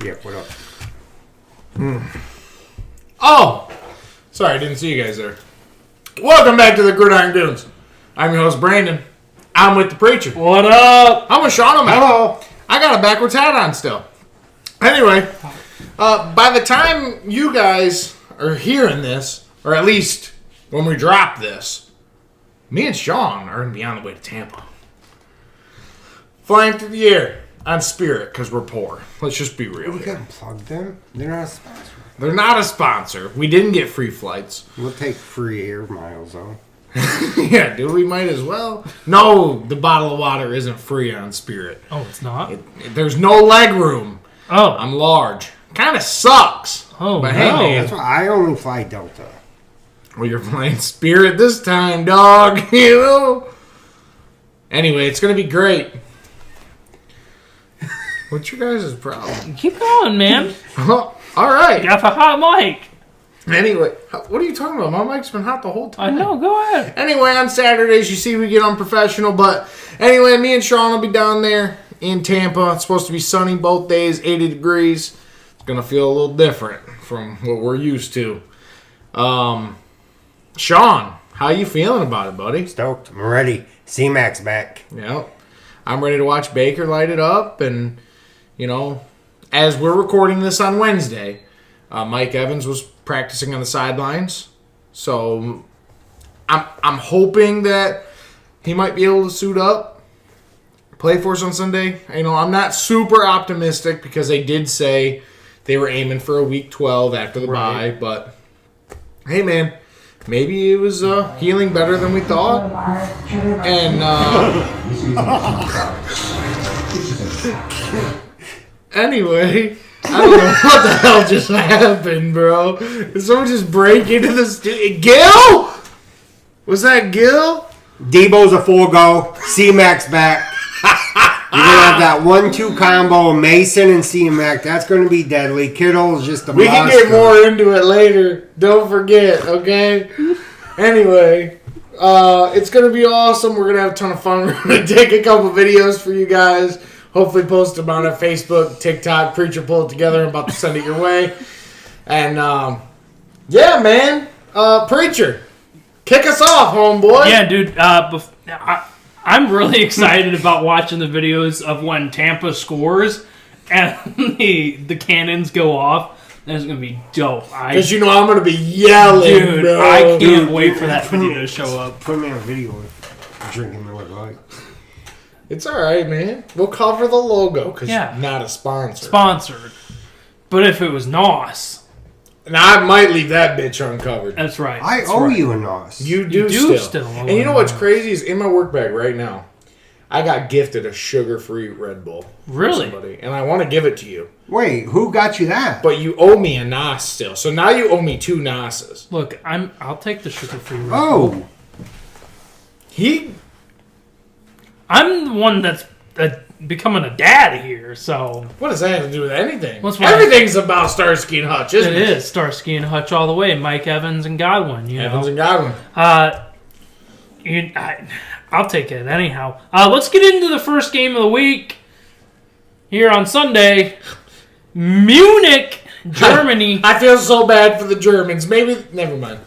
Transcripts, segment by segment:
Yeah, what up? Oh! Sorry, I didn't see you guys there. Welcome back to the Gridiron Goons. I'm your host, Brandon. I'm with the preacher. What up? I'm with Sean. Hello. I got a backwards hat on still. Anyway, by the time you guys are hearing this, or at least when we drop this, me and Sean are going to be on the way to Tampa. Flying through the air on Spirit because we're poor. Let's just be real We here. can plug them. They're not a sponsor. They're not a sponsor. We didn't get free flights. We'll take free air miles, though. Yeah, dude, we might as well. No, the bottle of water isn't free on Spirit. Oh, it's not? There's no leg room. Oh. I'm large. Kind of sucks. Oh, but hey, no. man. That's why I only fly Delta. Well, you're flying Spirit this time, dog. You know? Anyway, it's going to be great. What's your guys' problem? Keep going, man. All right. You got a hot mic. Anyway, what are you talking about? My mic's been hot the whole I time. know, go ahead. Anyway, on Saturdays, you see we get unprofessional. But anyway, me and Sean will be down there in Tampa. It's supposed to be sunny both days, 80 degrees. It's going to feel a little different from what we're used to. Sean, how you feeling about it, buddy? Stoked. I'm ready. C-Mac's back. Yep. I'm ready to watch Baker light it up. And, you know, as we're recording this on Wednesday, Mike Evans was practicing on the sidelines. So I'm hoping that he might be able to suit up, play for us on Sunday. You know, I'm not super optimistic because they did say they were aiming for a week 12 after the bye. But, hey, man. Maybe it was healing better than we thought. And, anyway, I don't know what the hell just happened, bro. Did someone just break into the studio? Gil? Was that Gil? Debo's a 4-go. C-Mac's back. You're going to have that 1-2 combo of Mason and C-Mac. That's going to be deadly. Kittle's just a We can monster. get more into it later. Don't forget, okay? Anyway, it's going to be awesome. We're going to have a ton of fun. We're going to take a couple videos for you guys. Hopefully post them on our Facebook, TikTok. Preacher pull it together. I'm about to send it your way. And, yeah, man. Preacher, kick us off, homeboy. Yeah, dude. I'm really excited about watching the videos of when Tampa scores and the cannons go off. That's going to be dope. Because you know I'm going to be yelling, Dude, bro. I can't wait for that video to show up. Put me on video of drinking Miller Lite. It's all right, man. We'll cover the logo because Yeah. you're not a sponsor. Sponsored. But if it was NOS, Now, I might leave that bitch uncovered. that's right. I That's owe right. you a NOS. You do still. And you know what's crazy is in my work bag right now, I got gifted a sugar-free Red Bull. from Really? somebody, and I want to give it to you. Wait, who got you that? But you owe me a NOS still. So now you owe me 2 NOSes. Look, I'll take the sugar-free Red Bull. Oh, I'm the one that's becoming a dad here, so what does that have to do with anything? That's why- Everything's about Starsky and Hutch, isn't it it? is Starsky and Hutch all the way. Mike Evans and Godwin, you Evans know. and Godwin. I'll take it anyhow. Let's get into the first game of the week here on Sunday. Munich, Germany. I feel so bad for the Germans. Maybe, never mind.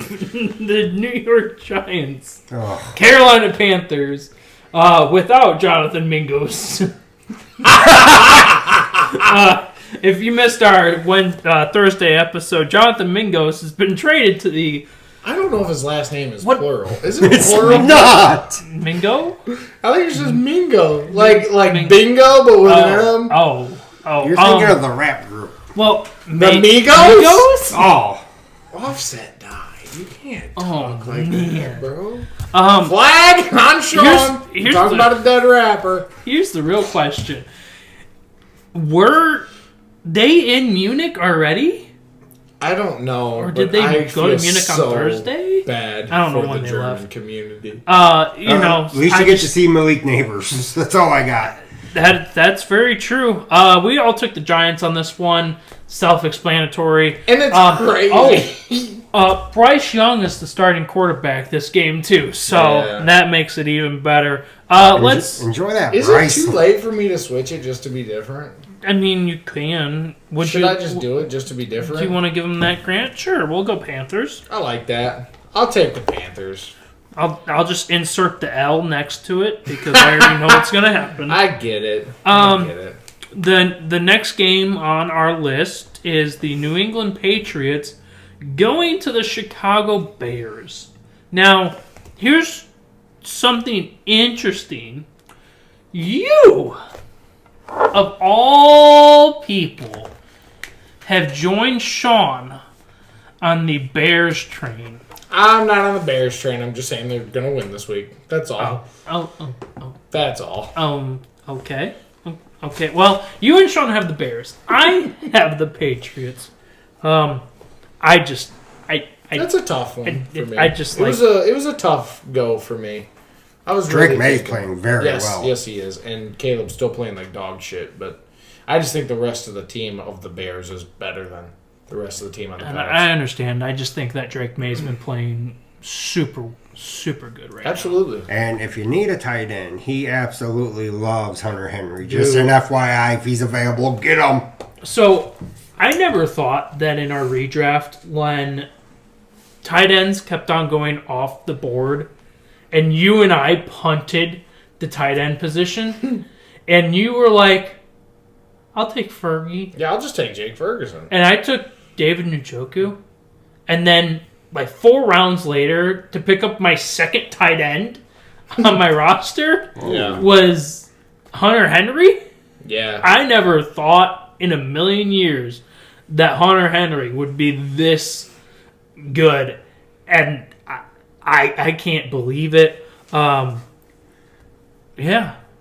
The New York Giants, oh. Carolina Panthers, without Jonathan Mingus. If you missed our Thursday episode, Jonathan Mingus has been traded to the I don't know if his last name is What? plural. Is it It's plural? not. Mingo. I think it's just Mingo. Like Ming- bingo, but with an M. Oh. You're thinking of the rap group. Well, The Migos? Oh. Offset died. You can't Oh, talk like man. that, bro. Um, Flag on Sean. here's Talking the- about a dead rapper. here's the real question: were they in Munich already? I don't know. Or did but they I go to feel Munich on so Thursday? Bad I don't know for when the they German left. community. At least you get to see Malik Neighbors. That's all I got. That's very true. We all took the Giants on this one. Self-explanatory. And it's crazy. Bryce Young is the starting quarterback this game too, so Yeah. that makes it even better. Let's. Enjoy that, Is Bryce. it too late for me to switch it just to be different? I mean, you can. Should I just do it just to be different? Do you want to give them that grant? Sure, we'll go Panthers. I like that. I'll take the Panthers. I'll just insert the L next to it because I already know what's gonna happen. I get it. I get it. The next game on our list is the New England Patriots going to the Chicago Bears. Now, here's something interesting. You, of all people, have joined Sean on the Bears train. I'm not on the Bears train. I'm just saying they're going to win this week. That's all. Oh. That's all. Okay. Okay. Well, you and Sean have the Bears. I have the Patriots. That's a tough one for me. It was a tough go for me. I was Drake really May's thinking- playing very well. Yes, he is. And Caleb's still playing like dog shit, but I just think the rest of the team of the Bears is better than the rest of the team on the And Pats. I understand. I just think that Drake May's been playing super good right Absolutely. And if you need a tight end, he absolutely loves Hunter Henry. Just an FYI, if he's available, get him. now. So, I never thought that in our redraft, when tight ends kept on going off the board, and you and I punted the tight end position, and you were like, I'll take Fergie. Yeah, I'll just take Jake Ferguson. And I took David Njoku, and then like 4 rounds later to pick up my second tight end on my roster Yeah. was Hunter Henry. Yeah. I never thought in a million years that Hunter Henry would be this good, and I can't believe it. Yeah.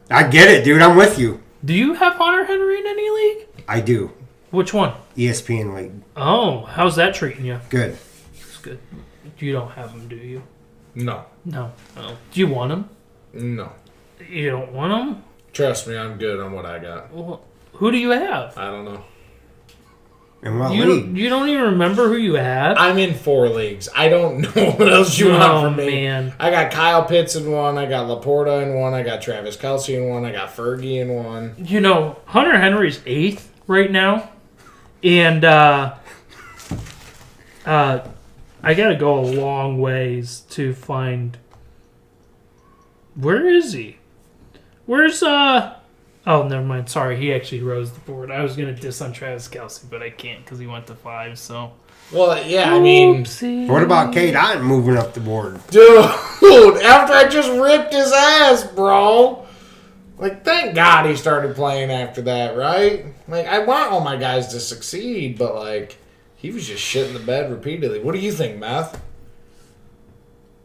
I get it, dude. I'm with you. Do you have Hunter Henry in any league? I do. Which one? ESPN League. Oh, how's that treating you? Good. It's good. You don't have him, do you? No. No. Oh. Do you want him? No. You don't want him? Trust me, I'm good on what I got. Well, who do you have? I don't know. In what You league? don't even remember who you have? I'm in 4 leagues. I don't know what else you want from me. Man. I got Kyle Pitts in one. I got Laporta in one. I got Travis Kelce in one. I got Fergie in one. You know, Hunter Henry's 8th right now. And I gotta go a long ways to find. Where is he? Where's Oh, never mind. Sorry, he actually rose the board. I was gonna diss on Travis Kelce, but I can't because he went to 5. So. Well, yeah, I mean, Oopsie. What about Kate Otten moving up the board? dude, after I just ripped his ass, bro. Like, thank God he started playing after that, right? Like, I want all my guys to succeed, but, like, he was just shitting the bed repeatedly. What do you think, Math?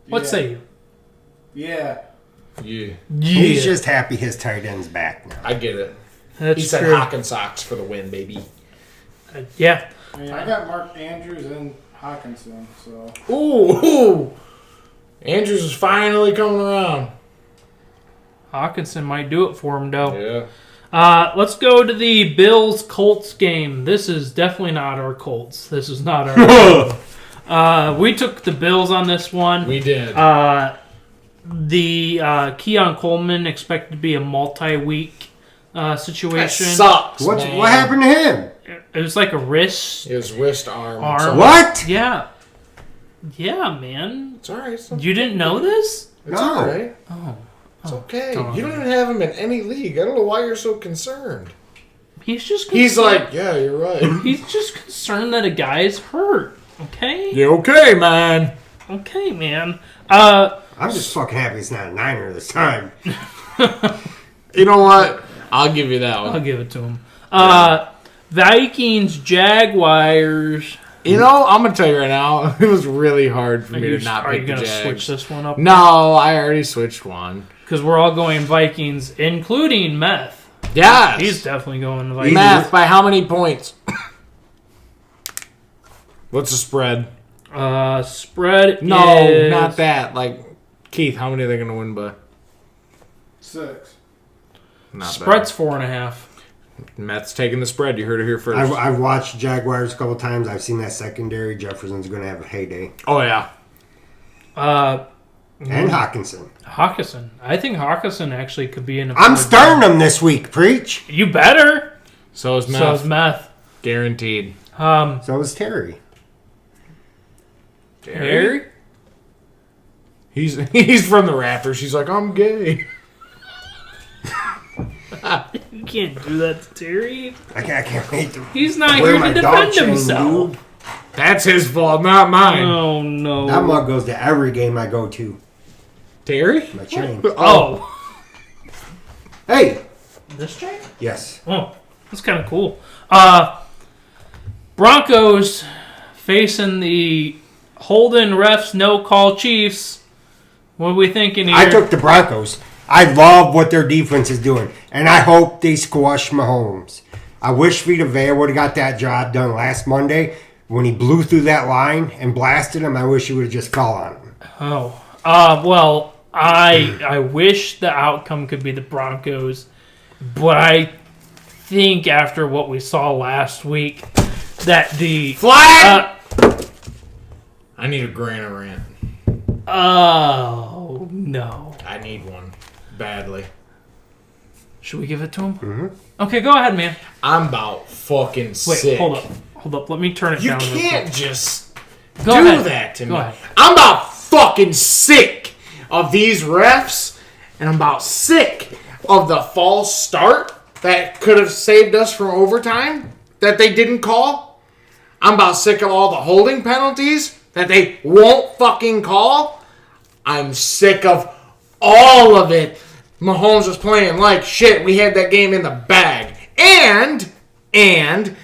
What say you? Yeah. Yeah. He's just happy his tight end's back now. I get it. That's He said true. Hawk and Socks for the win, baby. Yeah. I mean, I got Mark Andrews and Hawkinson, so. Ooh. Andrews is finally coming around. Hawkinson might do it for him, though. Yeah. Let's go to the Bills-Colts game. This is definitely not our Colts. This is not our... we took the Bills on this one. We did. The Keon Coleman expected to be a multi-week That situation. sucks, man. What happened to him? It was like a wrist. His wrist arm. Arm. What? Yeah. Yeah, man. It's alright. It's You didn't know this? No. alright. Oh. It's okay. darn. You don't even have him in any league. I don't know why you're so concerned. He's just He's concerned- like, yeah, you're right. He's just concerned that a guy is hurt. Okay? You okay, man? Okay, man. I'm just fucking happy it's not a Niner this time. You know what? I'll give you that I'll one. give it to him. Vikings, Jaguars. You know, I'm gonna tell you right now, it was really hard for Are me you, to not are pick you the gonna Jags. switch this one up? No, I already switched one. Because we're all going Vikings, including Meth. Yes. He's definitely going the Vikings. Math by how many points? What's the spread? Spread No, is... not that. Like, Keith, how many are they gonna win by? 6. Not Spread's 4.5. Mets taking the spread. You heard it here first. I've watched Jaguars a couple times. I've seen that secondary. Jefferson's going to have a heyday. Oh, yeah. And Hawkinson. Hawkinson. I think Hawkinson actually could be in a. I'm starting him this week. Preach. You better. So is Meth. So is Meth. Guaranteed. So is Terry. Harry? He's from the Raptors. He's like, I'm gay. You can't do that to Terry. I can't wait to He's not wear here my to dog defend chain, himself. dude. That's his fault, not mine. Oh no. That mug goes to every game I go to. Terry? My chain. Oh. Hey. This chain? Yes. Oh, that's kind of cool. Broncos facing the Holden refs no call Chiefs. What are we thinking here? I took the Broncos. I love what their defense is doing, and I hope they squash Mahomes. I wish Vita Vea would have got that job done last Monday when he blew through that line and blasted him. I wish he would have just called on him. Oh, well, I wish the outcome could be the Broncos, but I think after what we saw last week that the Flag! I need a Grant rant. Oh no! I need one. Badly. Should we give it to him? Mm-hmm. Okay, go ahead, man. I'm about fucking Wait, sick. hold up. Let me turn it You down. real can't quick. just Go do ahead. that to Go me. ahead. I'm about fucking sick of these refs, and I'm about sick of the false start that could have saved us from overtime that they didn't call. I'm about sick of all the holding penalties that they won't fucking call. I'm sick of all of it. Mahomes was playing like shit. We had that game in the bag. And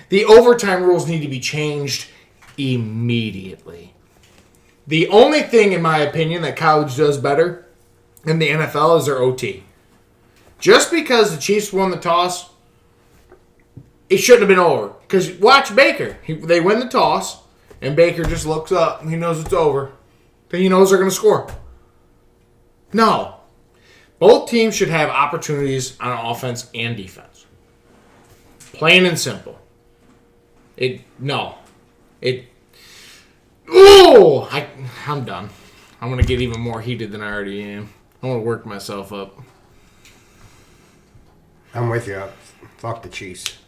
the overtime rules need to be changed immediately. The only thing, in my opinion, that college does better than the NFL is their OT. Just because the Chiefs won the toss, it shouldn't have been over. Because watch Baker. They win the toss, and Baker just looks up, and he knows it's over. Then he knows they're going to score. No. Both teams should have opportunities on offense and defense. Plain and simple. I'm done. I'm going to get even more heated than I already am. I want to work myself up. I'm with you. Fuck the Chiefs.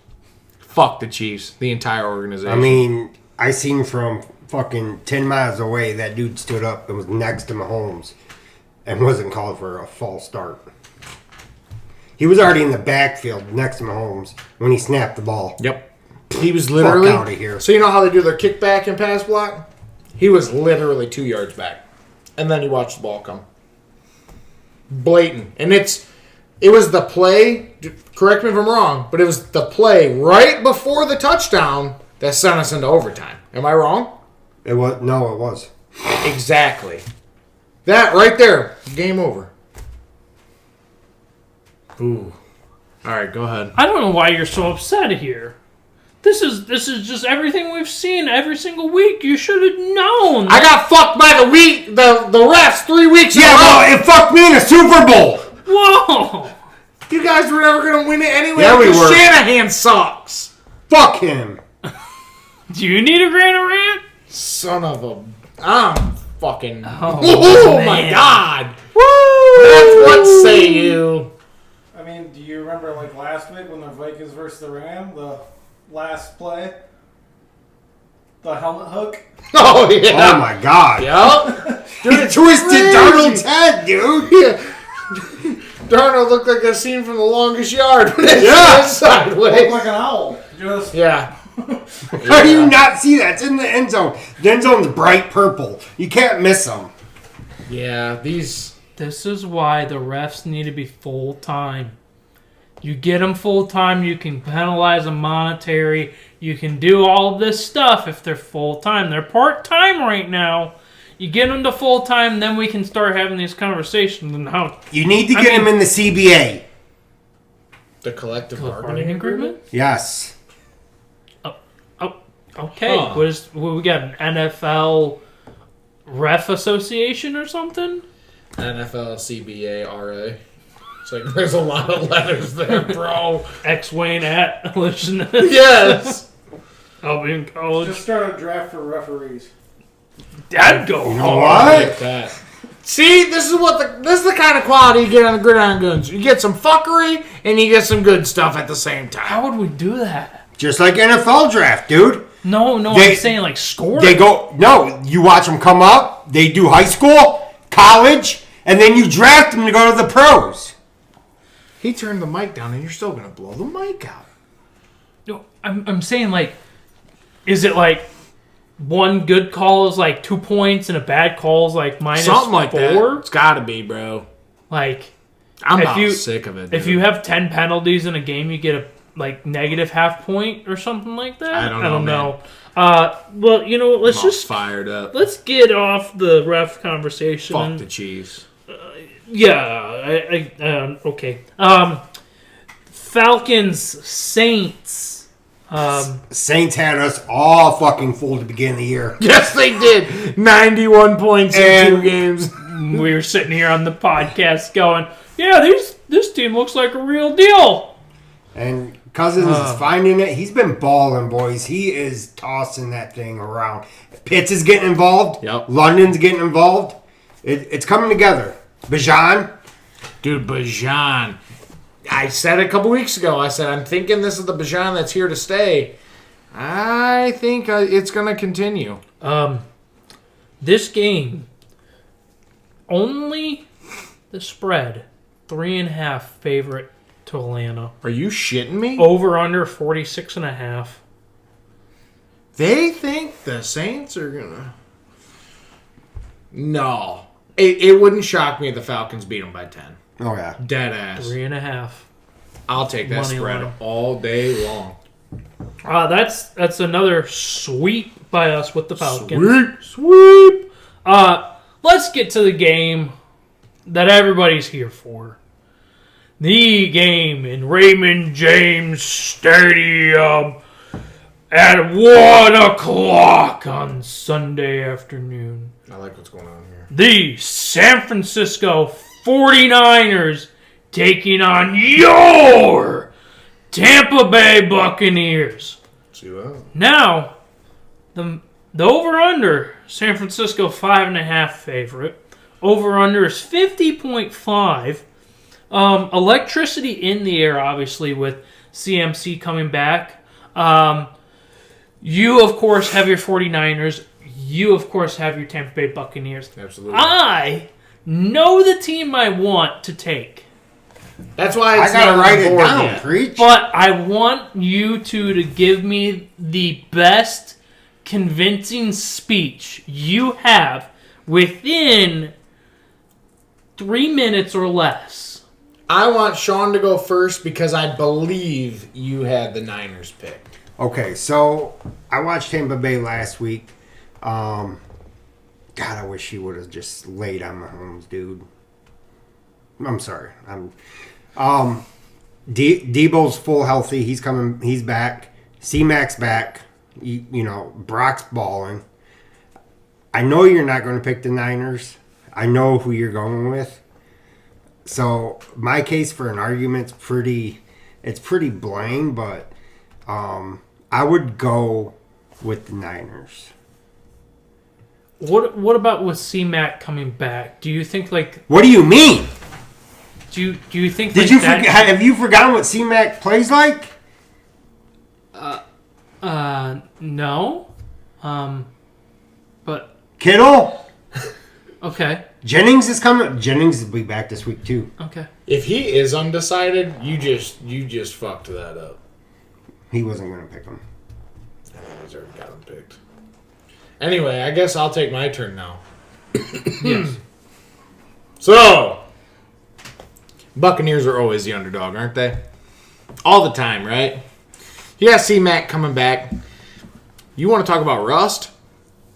Fuck the Chiefs. The entire organization. I mean, I seen from fucking 10 miles away that dude stood up and was next to Mahomes and wasn't called for a false start. He was already in the backfield next to Mahomes when he snapped the ball. Yep. He was literally... Fuck outta here. So you know how they do their kickback and pass block? He was literally 2 yards back. And then he watched the ball come. Blatant. And it was the play, correct me if I'm wrong, but it was the play right before the touchdown that sent us into overtime. Am I wrong? It was. Exactly. That right there. Game over. Ooh. All right, go ahead. I don't know why you're so upset here. This is just everything we've seen every single week. You should have known. I got fucked by the refs 3 weeks ago. Yeah, well, it fucked me in a Super Bowl. Whoa! You guys were never going to win it anyway. Yeah, we because were. Shanahan sucks. Fuck him. Do you need a Granite Rant? Son of a... I'm fucking... Oh, my man. God. Woo! That's what say you. I mean, do you remember like last week when the Vikings versus the Ram, the last play, the helmet hook? Oh, yeah. Oh, my God. Yup. He twisted crazy. Darnold's head, dude. Yeah. Darnold looked like a scene from The Longest Yard when it Yeah. went sideways. Looked like an owl. Just Yeah. How do you not see that? It's in the end zone. The end zone's bright purple. You can't miss them. Yeah, these... This is why the refs need to be full time. You get them full time, you can penalize them monetary. You can do all of this stuff if they're full time. They're part time right now. You get them to full time, then we can start having these conversations and how You need to get him in the CBA. The collective bargaining bargaining agreement. Yes. Okay, Huh. what we got an NFL ref association or something? NFL, CBA, RA. It's like, there's a lot of letters there, bro. X-Wayne at listen. Yes. Albion College. Just start a draft for referees. That'd go You know hard. Like that. See, this is the kind of quality you get on the Gridiron Guns. You get some fuckery and you get some good stuff at the same time. How would we do that? Just like NFL draft, dude. No, They- I'm saying like score. They go, no, you watch them come up, they do high school, college, and then you draft them to go to the pros. He turned the mic down and you're still going to blow the mic out. No, I'm saying like, is it like one good call is like 2 points and a bad call is like minus Something like 4? that. It's got to be, bro. Like, I'm If about you- sick of it. if dude. you have 10 penalties in a game, you get a like negative half point or something like that. I don't know, Well, you know what? I'm all fired up. Let's get off the ref conversation. Fuck the Chiefs. Yeah, okay. Falcons, Saints. Saints had us all fucking fooled to begin the year. Yes, they did. 91 points in And- 2 games. We were sitting here on the podcast going, yeah, this team looks like a real deal. And Cousins is finding it. He's been balling, boys. He is tossing that thing around. Pitts is getting involved. Yep. London's getting involved. It's coming together. Bajan. Dude, Bajan. I said a couple weeks ago, I said, I'm thinking this is the Bajan that's here to stay. I think it's going to continue. This game, only the spread, 3.5 favorite to Atlanta. Are you shitting me? Over under 46.5. They think the Saints are going to... No. It wouldn't shock me if the Falcons beat them by 10. Oh, yeah. Dead ass. 3.5. I'll take that Money spread line. all day long. That's another sweep by us with the Falcons. Sweep. Let's get to the game that everybody's here for. The game in Raymond James Stadium at 1 o'clock on Sunday afternoon. I like what's going on here. The San Francisco 49ers taking on your Tampa Bay Buccaneers. See that? Now, the over-under, San Francisco 5.5 favorite. Over-under is 50.5. Electricity in the air, obviously, with CMC coming back. You, of course, have your 49ers. You, of course, have your Tampa Bay Buccaneers. Absolutely. I know the team I want to take. That's why I it's gotta not write on the it board down. yet. Preach. But I want you two to give me the best convincing speech you have within 3 minutes or less. I want Sean to go first because I believe you had the Niners picked. Okay, so I watched Tampa Bay last week. God, I wish he would have just laid on Mahomes, dude. I'm sorry. Debo's full healthy. He's coming. He's back. C-Mac's back. You know, Brock's balling. I know you're not going to pick the Niners. I know who you're going with. So my case for an argument's it's pretty plain, but I would go with the Niners. What about with C-Mac coming back? Do you think like What do you mean? do you think Did like you that? forget? Have you forgotten what C-Mac plays like? No. But Kittle, okay. Jennings is coming. Jennings will be back this week too. Okay. If he is undecided, you just fucked that up. He wasn't going to pick him. He's already got him picked. Anyway, I guess I'll take my turn now. Yes. So, Buccaneers are always the underdog, aren't they? All the time, right? You got C-Mac coming back. You want to talk about rust?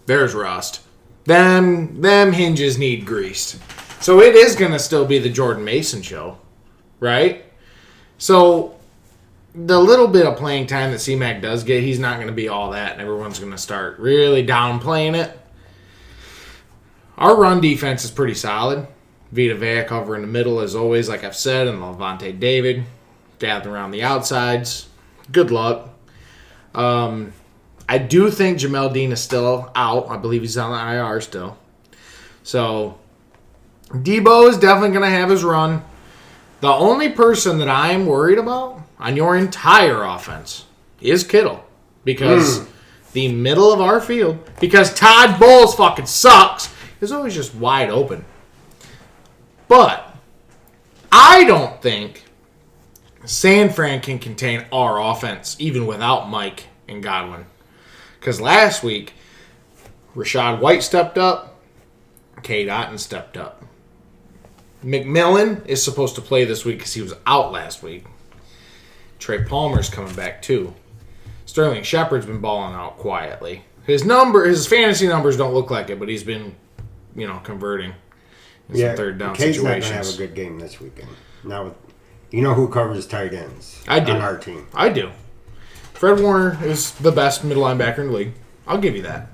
There's rust. Them hinges need greased. So it is going to still be the Jordan Mason show, right? So the little bit of playing time that C-Mac does get, he's not going to be all that, and everyone's going to start really downplaying it. Our run defense is pretty solid. Vita Vea covering the middle as always, like I've said, and Levante David gathering around the outsides. Good luck. I do think Jamel Dean is still out. I believe he's on the IR still. So, Debo is definitely going to have his run. The only person that I'm worried about on your entire offense is Kittle. Because the middle of our field, because Todd Bowles fucking sucks, is always just wide open. But I don't think San Fran can contain our offense, even without Mike and Godwin. Because last week, Rashad White stepped up, Cade Otton stepped up. McMillan is supposed to play this week because he was out last week. Trey Palmer's coming back too. Sterling Shepard's been balling out quietly. His fantasy numbers don't look like it, but he's been, converting in some third down Cade's situations. not going to have a good game this weekend. Now, you know who covers tight ends? I do. On our team. I do. Fred Warner is the best middle linebacker in the league. I'll give you that.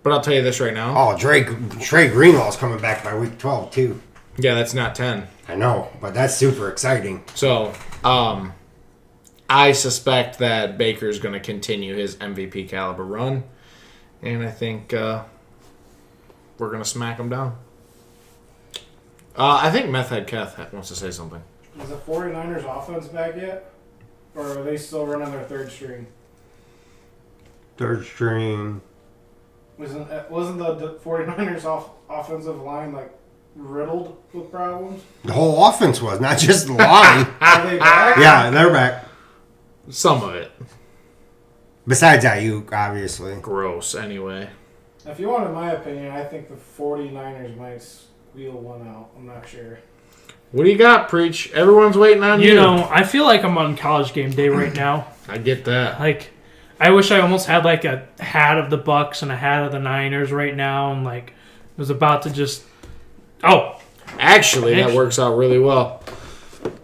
But I'll tell you this right now. Oh, Trey Greenlaw's coming back by week 12 too. Yeah, that's not 10. I know, but that's super exciting. So, I suspect that Baker's going to continue his MVP caliber run. And I think we're going to smack him down. I think Meth Head Keth wants to say something. Is the 49ers offense back yet? Or are they still running their third string? Third string. Wasn't the 49ers offensive line riddled with problems? The whole offense was, not just the line. Are they back? Yeah, they're back. Some of it. Besides Ayuk, obviously. Gross, anyway. If you wanted my opinion, I think the 49ers might wheel one out. I'm not sure. What do you got, Preach? Everyone's waiting on you. I feel like I'm on college game day right now. I get that. I wish I almost had a hat of the Bucks and a hat of the Niners right now, and was about to just. Oh, Actually, that works out really well.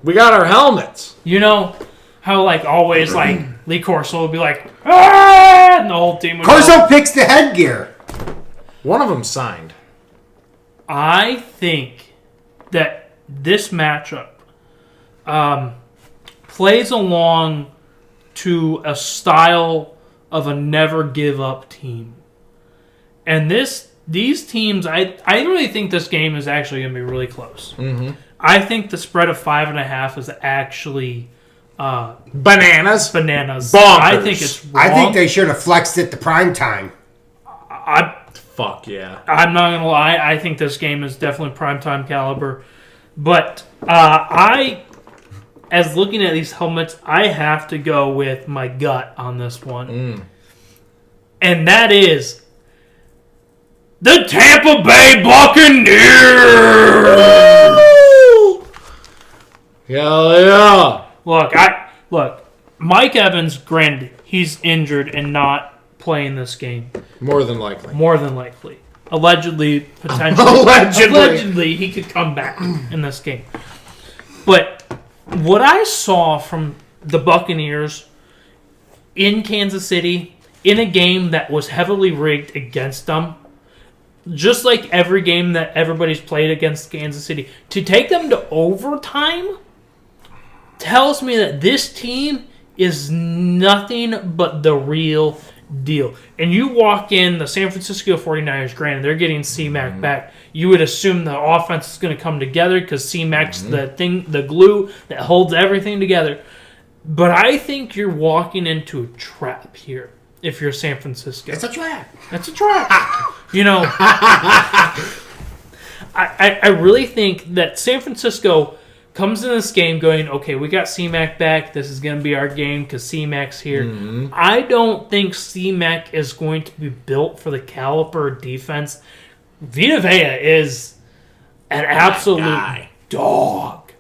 We got our helmets. You know how always Lee Corso will be ah! And the whole team would Corso picks the headgear. One of them signed. I think that this matchup plays along to a style of a never give up team. And these teams, I really think this game is actually going to be really close. Mm-hmm. I think the spread of 5.5 is actually Bananas. bananas. Bonkers. I think it's wrong. I think they should have flexed it to prime time. Fuck yeah. I'm not going to lie. I think this game is definitely primetime caliber. But as looking at these helmets, I have to go with my gut on this one. And that is the Tampa Bay Buccaneers! Hell yeah. Look, Mike Evans, granted, he's injured and not playing this game. More than likely. More than likely. Allegedly, potentially. Allegedly, he could come back in this game. But what I saw from the Buccaneers in Kansas City, in a game that was heavily rigged against them, just like every game that everybody's played against Kansas City, to take them to overtime tells me that this team is nothing but the real deal. And you walk in the San Francisco 49ers, granted, they're getting C-Mac back. You would assume the offense is going to come together because C-Mac's the glue that holds everything together. But I think you're walking into a trap here if you're San Francisco. It's a trap. It's a trap. I really think that San Francisco comes in this game going, okay, we got C-Mac back. This is going to be our game because C-Mac's here. I don't think C-Mac is going to be built for the caliber defense. Vita Vea is an absolute dog.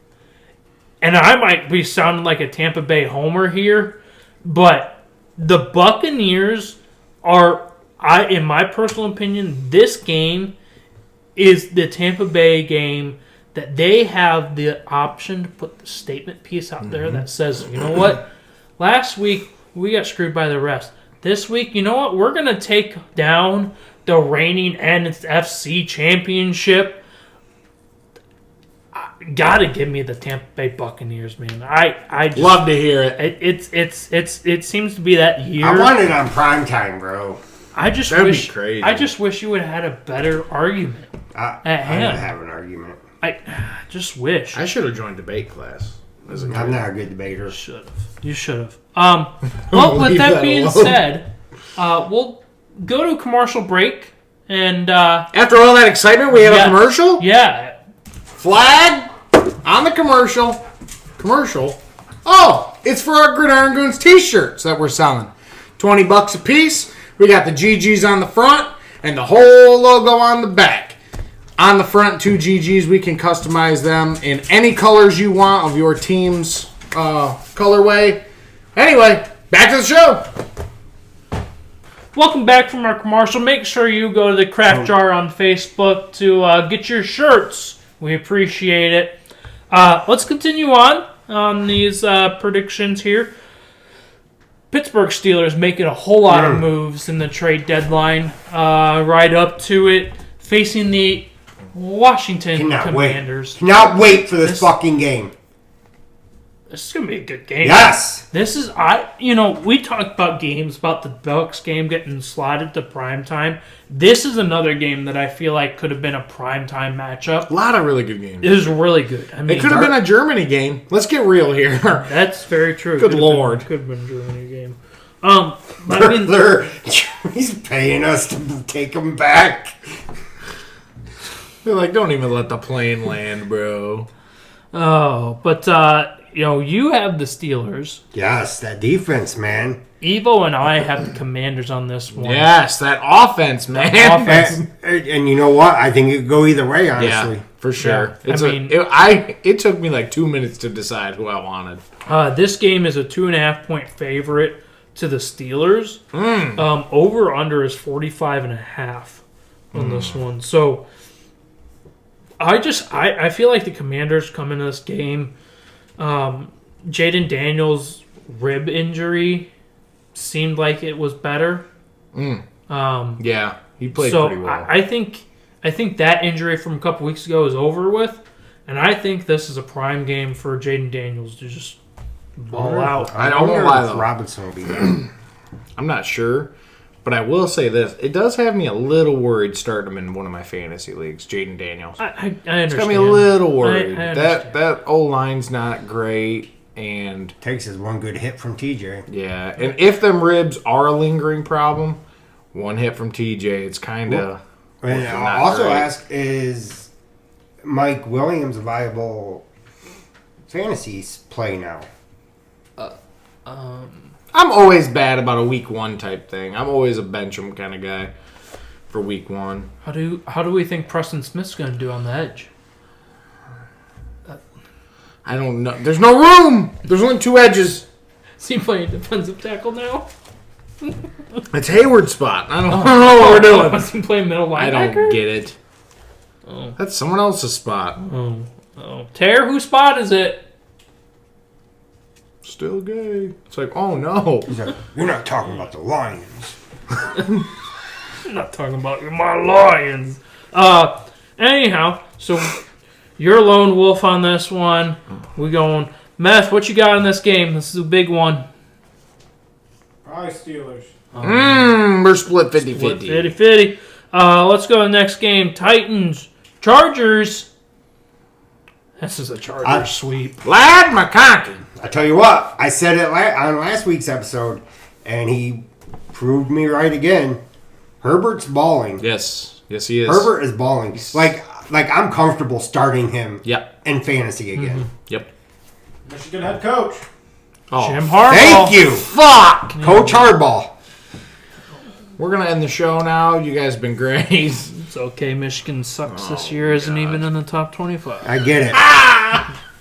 And I might be sounding like a Tampa Bay homer here, but the Buccaneers are, in my personal opinion, this game is the Tampa Bay game that they have the option to put the statement piece out there that says, you know what, last week we got screwed by the refs. This week, you know what, we're going to take down the reigning NFC championship. gotta give me the Tampa Bay Buccaneers, man. I just, Love to hear it. it seems to be that year. I want it on prime time, bro. I just That'd be wish crazy. I just wish you would have had a better argument. I hand. don't have an argument. I just wish. I should have joined debate class. As a I'm kid. not a good debater. Should have. You should have. Well, with Leave that that being alone. said, we'll go to a commercial break, and After all that excitement, we have Yeah. a commercial? yeah, Flag on the commercial. Commercial. Oh, it's for our Gridiron Goons t-shirts that we're selling. $20 a piece. We got the GGs on the front and the whole logo on the back. On the front, 2 GGs. We can customize them in any colors you want of your team's colorway. Anyway, back to the show. welcome back from our commercial. Make sure you go to the Craft Jar on Facebook to get your shirts. We appreciate it. Let's continue on these predictions here. Pittsburgh Steelers making a whole lot of moves in the trade deadline, right up to it, facing the Washington Cannot Commanders. wait. Cannot wait for this fucking game. This is gonna be a good game. Yes. This is we talked about games about the Bucs game getting slotted to prime time. This is another game that I feel like could have been a prime time matchup. A lot of really good games. It was really good. I mean, It could have been a Germany game. Let's get real here. that's very true. Good Could have Lord. been, could have been a Germany game. But I mean, He's paying us to take him back. They're like, don't even let the plane land, bro. you have the Steelers. Yes, that defense, man. Evo and I have the Commanders on this one. Yes, that offense, man. offense. And you know what? I think it could go either way, honestly. Yeah, for sure. Yeah, It took me like 2 minutes to decide who I wanted. This game is a 2.5-point favorite to the Steelers. Over under is 45.5 on this one. So I feel like the Commanders come into this game. Jaden Daniels' rib injury seemed like it was better. Yeah, he played So pretty well. I think that injury from a couple weeks ago is over with, and I think this is a prime game for Jaden Daniels to just ball out. I don't wonder lie, if though. Robinson will be there. I'm not sure, but I will say this. It does have me a little worried starting him in one of my fantasy leagues, Jaden Daniels. I understand. It's got me a little worried. I that O-line's not great, and Takes his one good hit from TJ. yeah, and if them ribs are a lingering problem, one hit from TJ, it's kind of And not I'll also great. ask, is Mike Williams a viable fantasy play now? I'm always bad about a week 1 type thing. I'm always a bench 'em kind of guy for week 1. How do we think Preston Smith's going to do on the edge? I don't know. There's no room. There's only 2 edges. Is he playing defensive tackle now? It's Hayward's spot. I don't know what we're doing. Is he playing middle linebacker? I don't get it. Oh. That's someone else's spot. Oh. Tare, whose spot is it? Still gay. It's like, oh no. He's like, you're not talking about the Lions. I'm not talking about my Lions. Anyhow, so you're a lone wolf on this one. We going, Meth, what you got in this game? This is a big one. Probably Steelers. We're split 50-50. 50-50. Let's go to the next game. Titans, Chargers. This is a Chargers sweep. Lad McConkey. I tell you what, I said it on last week's episode, and he proved me right again. Herbert's balling. Yes. Yes, he is. Herbert is balling. Like I'm comfortable starting him Yep. in fantasy again. Yep. Michigan head coach. Oh, Jim Harbaugh. Thank you, fuck. Coach Hardball. We're going to end the show now. You guys have been great. It's okay. Michigan sucks this year. Isn't even in the top 25. I get it.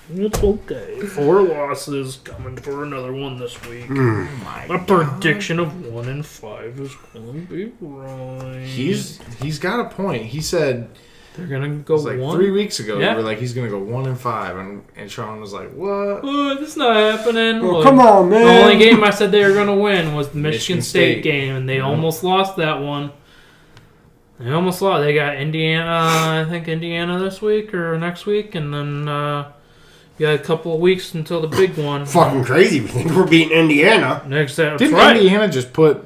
It's okay. 4 losses coming for another one this week. A prediction of 1-5 is going to be right. He's got a point. He said They're going to go it was like 1. 3 weeks ago. Yeah. You were like, he's going to go 1-5. And Sean was like, what? Oh, that's not happening. Well, Look, come on, man. The only game I said they were going to win was the Michigan Michigan State State. game, and they almost lost that one. They almost lost. They got Indiana, I think Indiana this week or next week, and then you got a couple of weeks until the big one. Fucking crazy. We think we're beating Indiana. That's Didn't right. Indiana just put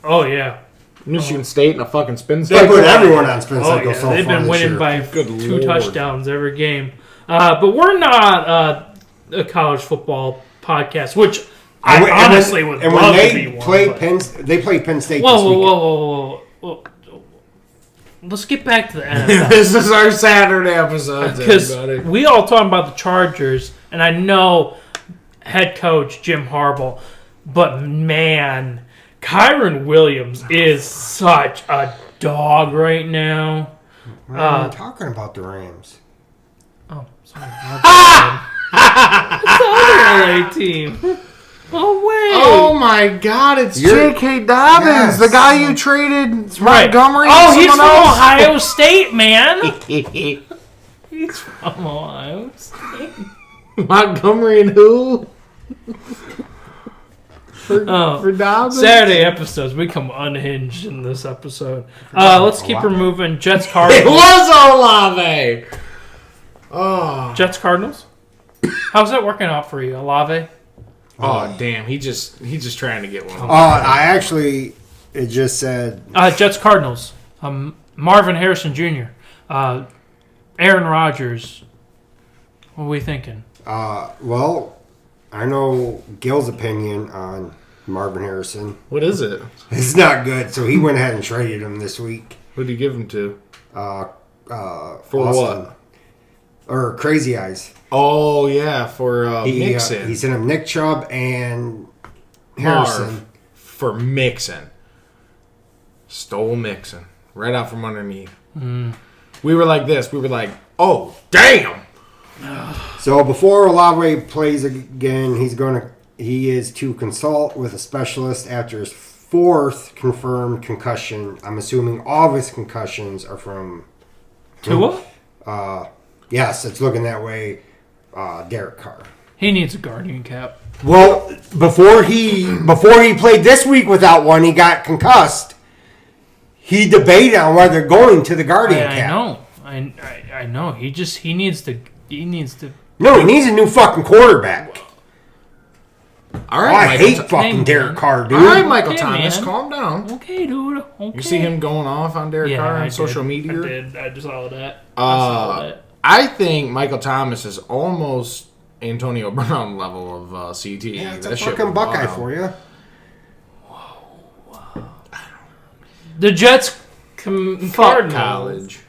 Oh, yeah. Michigan State in a fucking spin They cycle? put everyone on spin Oh, cycle yeah. so They've far been this winning year. by Good 2 Lord. touchdowns every game. But we're not a college football podcast, which I honestly would and love when to be they one. play but- they play Penn State Whoa, this whoa, weekend. whoa, whoa, whoa. Let's get back to the NFL. This is our Saturday episode, Because everybody. we all talking about the Chargers, and I know head coach Jim Harbaugh, but man, Kyron Williams is such a dog right now. Why are we talking about the Rams? Oh, sorry. It's the other LA team. Oh, wait. Oh my God! It's You're- J.K. Dobbins, Yes. the guy you traded Right. Montgomery. Oh, and he's from someone else? Ohio State, man. He's from Ohio State. Montgomery and who? Oh. For Dobbins. Saturday episodes, we come unhinged in this episode. Let's keep her moving. Jets It Cardinals. was Olave. Oh. Jets Cardinals. How's that working out for you, Olave? Oh damn! He's just trying to get one. I actually, it just said Jets Cardinals. Marvin Harrison Jr. Aaron Rodgers. What are we thinking? well, I know Gil's opinion on Marvin Harrison. What is it? It's not good, so he went ahead and traded him this week. Who did you give him to? For what? Or Crazy Eyes. Oh yeah, for Mixon. He sent him Nick Chubb and Harrison. Marv for Mixon. Stole Mixon right out from underneath. We were like this. We were like, oh damn. So before Olave plays again, he is to consult with a specialist after his 4th confirmed concussion. I'm assuming all of his concussions are from Tua? yes, it's looking that way. Derek Carr. He needs a guardian cap. Well, before he played this week without one, he got concussed. He debated on whether going to the guardian I cap. know. I know. He needs to. No, he needs a new fucking quarterback. All Oh, right, I Michael hate Tho- fucking Hey, Derek man. Carr, dude. All right, Michael Okay, Thomas, man. calm down. Okay, dude. Okay. You see him going off on Derek Carr on social media? I did. I just saw that. I saw that. I think Michael Thomas is almost Antonio Brown level of CTE. Yeah, it's That a shit fucking was Buckeye wild. for you. The Jets. Fuck Cardinals. college.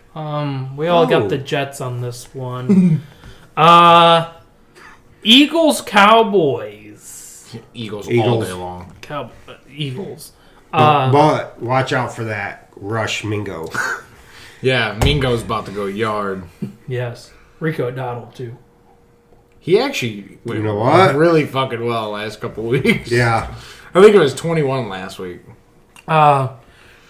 We all got Oh. the Jets on this one. Eagles, Cowboys. Eagles all Eagles. day long. Eagles. But watch out for that Rush Mingo. Yeah, Mingo's about to go yard. Yes. Rico Dottle, too. He actually went You know what? really fucking well last couple weeks. Yeah. I think it was 21 last week.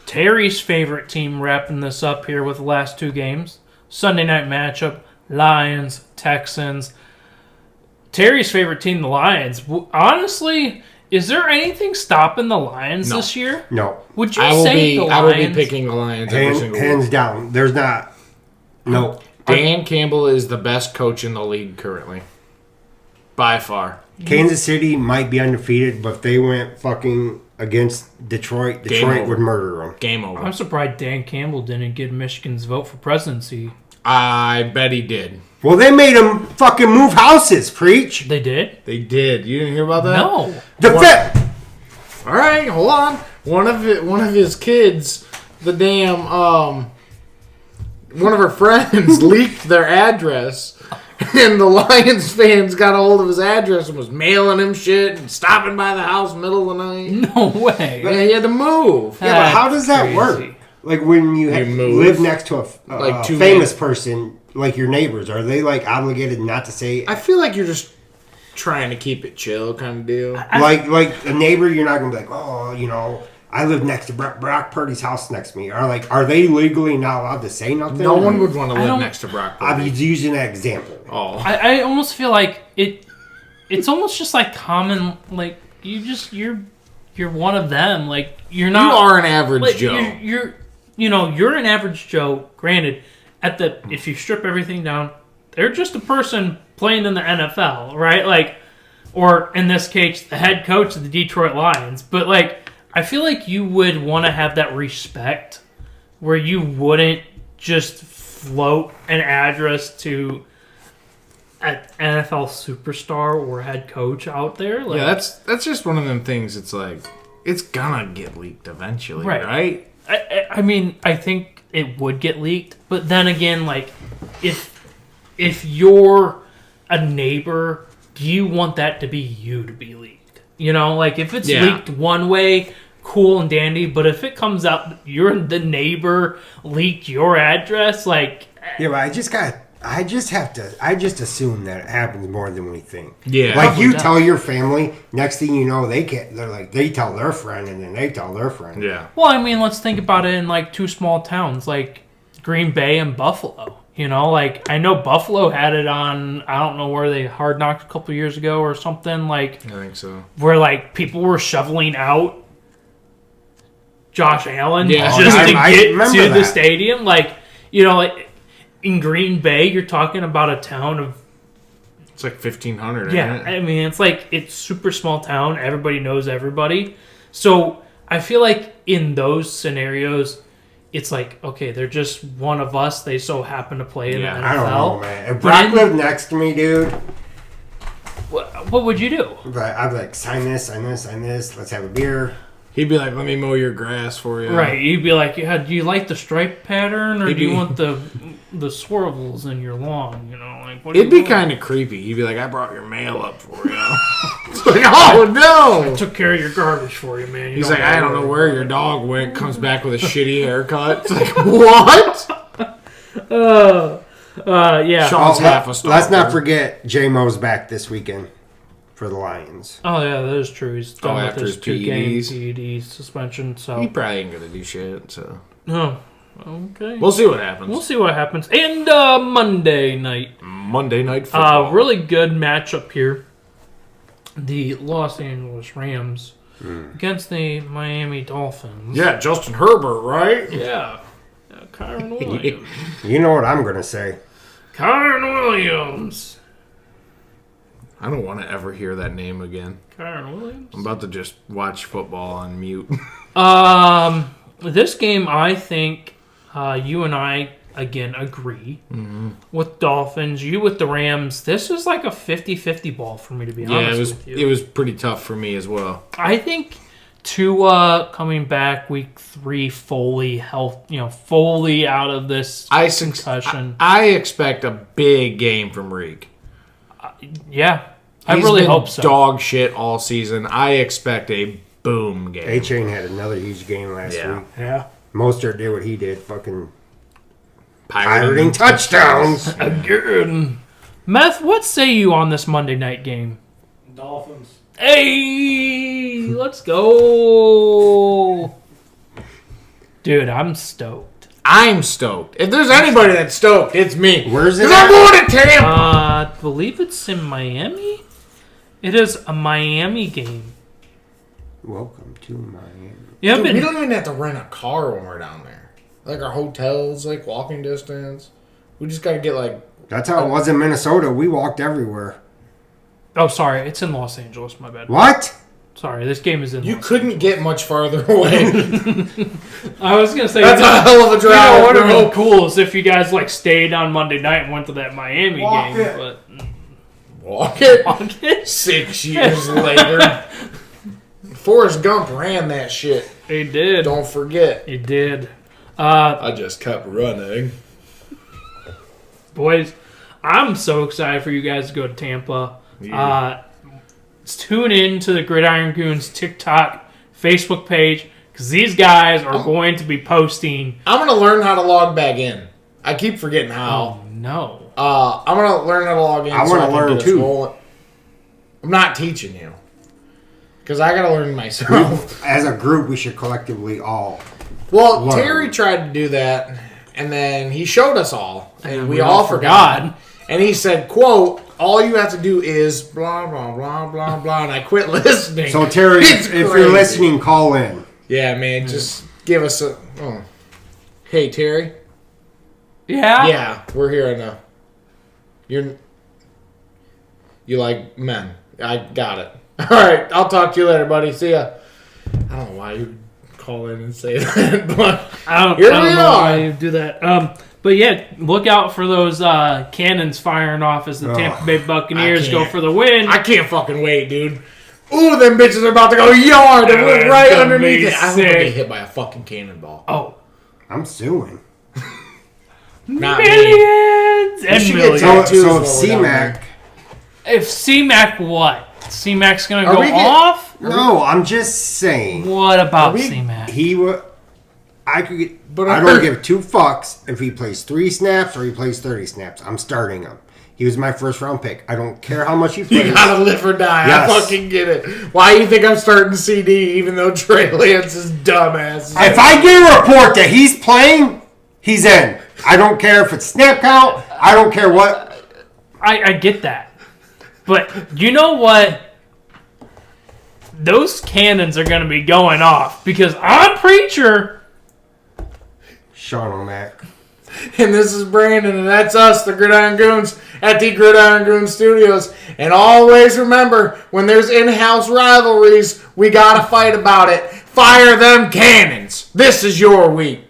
Terry's favorite team wrapping this up here with the last 2 games. Sunday night matchup, Lions, Texans. Terry's favorite team, the Lions. Honestly, is there anything stopping the Lions No. this year? No. Would you I will say the be Lions? picking the Lions every Hands, single hands week. down. There's not. No. Dan Campbell is the best coach in the league currently. By far. Kansas City might be undefeated, but if they went fucking against Detroit, Game Detroit over. would murder them. Game over. I'm surprised Dan Campbell didn't get Michigan's vote for presidency. I bet he did. Well, they made them fucking move houses, preach. They did? They did. You didn't hear about that? No. The What? fifth. All right, hold on. One of his kids, the damn one of her friends leaked their address, and the Lions fans got a hold of his address and was mailing him shit and stopping by the house middle of the night. No way. Yeah, he had to move. Yeah, but how does that Crazy. work? Like when you, move. live next to a Like two famous men. person, like your neighbors, are they like obligated not to say? I feel like you're just trying to keep it chill, kind of deal. like a neighbor, you're not gonna be like, oh, I live next to Brock Purdy's house next to me. Or like, are they legally not allowed to say nothing? No one would want to I live don't- next to Brock I'm Purdy. using that example. Oh, I almost feel like it's almost just like common, like you're one of them, like you're you not are an average like, Joe. you're you're an average Joe. Granted, if you strip everything down, they're just a person playing in the NFL, right? Like, or in this case, the head coach of the Detroit Lions. But like, I feel like you would want to have that respect where you wouldn't just float an address to an NFL superstar or head coach out there. Like, Yeah, that's just one of them things. It's like it's gonna get leaked eventually, right? I mean, I think it would get leaked, but then again, like, if you're a neighbor, do you want that to be you to be leaked? Like if it's leaked one way, cool and dandy, but if it comes out you're the neighbor leaked your address, like Yeah, but I just assume that it happens more than we think. Yeah. Like you does. tell your family, next thing you know, they tell their friend and then they tell their friend. Yeah. well, I mean, let's think about it in like two small towns like Green Bay and Buffalo. Like I know Buffalo had it on, I don't know where they Hard Knocks a couple years ago or something, like I think so. where like people were shoveling out Josh Allen Yeah. just to I get remember to the that. stadium. Like, like in Green Bay, you're talking about a town of, It's like 1,500. yeah, Isn't it? I mean, it's super small town. Everybody knows everybody. So I feel like in those scenarios, it's like, okay, they're just one of us. They so happen to play in the NFL. I don't know, man. If Brock lived next to me, dude, What would you do? I'd be like, sign this. Let's have a beer. He'd be like, "Let me mow your grass for you." Right, you'd be like, yeah, do you like the stripe pattern, or He'd do you be- want the swirls in your lawn? Like what? It'd be kind of creepy. He'd be like, "I brought your mail up for you." It's like, oh no! took care of your garbage for you, man. He's like, "I don't know where your dog went." Comes back with a shitty haircut. It's like, what? Yeah. Sean's half a stalker. Let's not forget J-Mo's back this weekend for the Lions. Oh yeah, that is true. He's done with after his his 2-game PEDs. PED suspension. So, He probably ain't gonna do shit. So oh, okay. we'll see what happens. We'll see what happens. And Monday night, Monday night football. really good matchup here. The Los Angeles Rams against the Miami Dolphins. Yeah, Justin Herbert, right? Yeah. Kyron Williams. You know what I'm going to say. Kyron Williams. I don't want to ever hear that name again. Kyron Williams. I'm about to just watch football on mute. This game, I think you and I, again, agree with Dolphins. You with the Rams. This is like a 50-50 ball for me, to be honest with you. it was pretty tough for me as well. I think Tua coming back week 3 fully fully out of this concussion. I expect a big game from Reek. Yeah, I He's really been hope so. Dog shit all season. I expect a boom game. A-Chain had another huge game last week. Yeah. Mostert did what he did. Fucking Pirating pirating touchdowns. Again. Meth, what say you on this Monday night game? Dolphins. Hey, let's go. Dude, I'm stoked. I'm stoked. If there's anybody that's stoked, it's me. Where's it Because I'm at? going to Tampa. I believe it's in Miami. It is a Miami game. Welcome to Miami. Yeah, Dude, we don't even have to rent a car when we're down there. Like our hotels, like walking distance. We just got to get like... That's how it was in Minnesota. We walked everywhere. Oh, sorry, it's in Los Angeles. My bad. What? Sorry, this game is in. You Los couldn't get much farther away. I was gonna say That's a hell of a You know drive, what would have bro. been cool is if you guys like stayed on Monday night and went to that Miami Walk game, it. but Walk it. Walk it. 6 years later. Forrest Gump ran that shit. They did. Don't forget. They did. I just kept running. Boys, I'm so excited for you guys to go to Tampa. Yeah. Tune in to the Gridiron Goons TikTok, Facebook page, because these guys are going to be posting. I'm going to learn how to log back in. I keep forgetting how. Oh, no. I'm going to learn how to log in. I so wanna can learn get us too. rolling. I'm not teaching you. Because I got to learn myself. As a group, we should collectively all. Well, Learn. Terry tried to do that, and then he showed us all, and we we all all forgot. forgot. And he said, quote, all you have to do is blah, blah, blah, blah, blah, and I quit listening. So, Terry, It's if you're crazy. listening, call in. Yeah, man, just give us a... Oh. Hey, Terry. Yeah? Yeah, we're here in a... You like men. I got it. All right, I'll talk to you later, buddy. See ya. I don't know why you call in and say that, but I don't here know we why are. you do that. But yeah, look out for those cannons firing off as the Tampa Bay Buccaneers I go can't. for the win. I can't fucking wait, dude. Ooh, them bitches are about to go yard and we're It's right gonna underneath be it. I hope I get sick. hit by a fucking cannonball. Oh, I'm suing. Not me. millions and should get millions. So, tattoos so while if we're down C-Mac... If C-Mac what? C-Mac's going to Are go we get- off? No, I'm just saying. What about Are we- C-Mac? He would... I could get... But I I don't heard- give 2 fucks if he plays 3 snaps or he plays 30 snaps. I'm starting him. He was my first round pick. I don't care how much he plays. You gotta live or die. Yes. I fucking get it. Why do you think I'm starting CD even though Trey Lance is dumbass? If I get a report that he's playing, he's in. I don't care if it's snap count. I don't care what. I get that. But you know what? Those cannons are going to be going off because I'm Preacher. Sean O'Mac. And this is Brandon, and that's us, the Gridiron Goons, at the Gridiron Goons Studios. And always remember, when there's in-house rivalries, we gotta fight about it. Fire them cannons. This is your week.